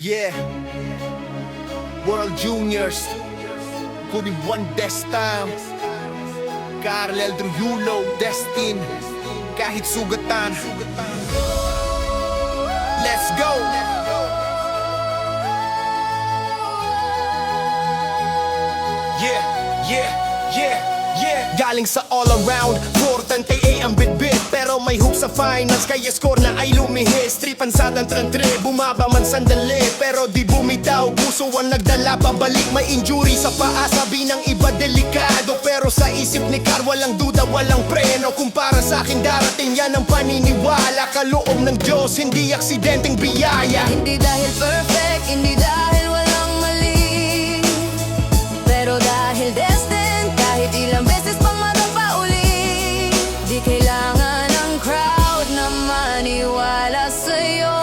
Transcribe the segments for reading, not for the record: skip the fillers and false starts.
Yeah, World Juniors, including One Destin, Carl Eldruyulo, Destin, kahit sugatan. Let's go! Yeah, yeah, yeah, yeah. Galing sa all around, importante ay ang bitbit. Pero may hook sa finals, kaya score na ay lumihis. Tripansadang trantre, bumaba man sandali. Pero di bumitaw, puso ang nagdala pabalik. May injury sa paa, sabi ng iba delikado. Pero sa isip ni Car, walang duda, walang preno. Kung para sa akin darating yan ang paniniwala. Kaloob ng Diyos, hindi aksidenteng biyaya. Hindi dahil perfect, hindi dahil walang mali, pero dahil destined, kahit ilang beses pang magpa uli. Di kailangan ng crowd na maniwala sa'yo.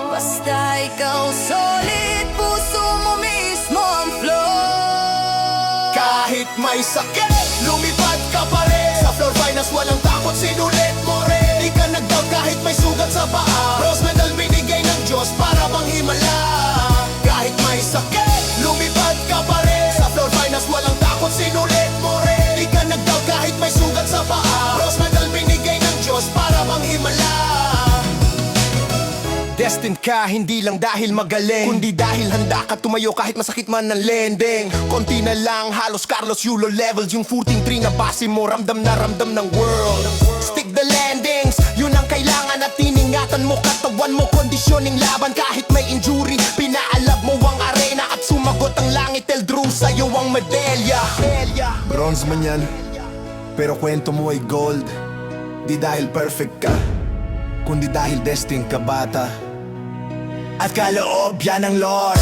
Basta ikaw solid, puso mo mismo ang flow. Kahit may sakit, lumipad ka pa rin. Sa floor finals, walang takot, sinulit mo rin. Di ka nag-doubt kahit may sugat sa paa. Bronze medal binigay ng Diyos para bang himala. Kahit may sakit, lumipad ka pa rin. Sa floor finals, walang takot, sinulit mo rin. Di ka nag-doubt kahit may sugat sa paa. Bronze medal binigay ng Diyos para bang himala. Destined ka, hindi lang dahil magaling, kundi dahil handa ka tumayo kahit masakit man ang lending. Konti na lang, halos Carlos Yulo levels. Yung 14-3 na base mo, ramdam na ramdam ng world. Stick the landings, yun ang kailangan. At tiningatan mo, katawan mo, kondisyoning laban. Kahit may injury, pinaalab mo ang arena. At sumagot ang langit, Eldru, sa'yo ang medalya. Bronze man yan, pero kwento mo ay gold. Di dahil perfect ka, kundi dahil destined ka bata. At kaloob yan ng Lord.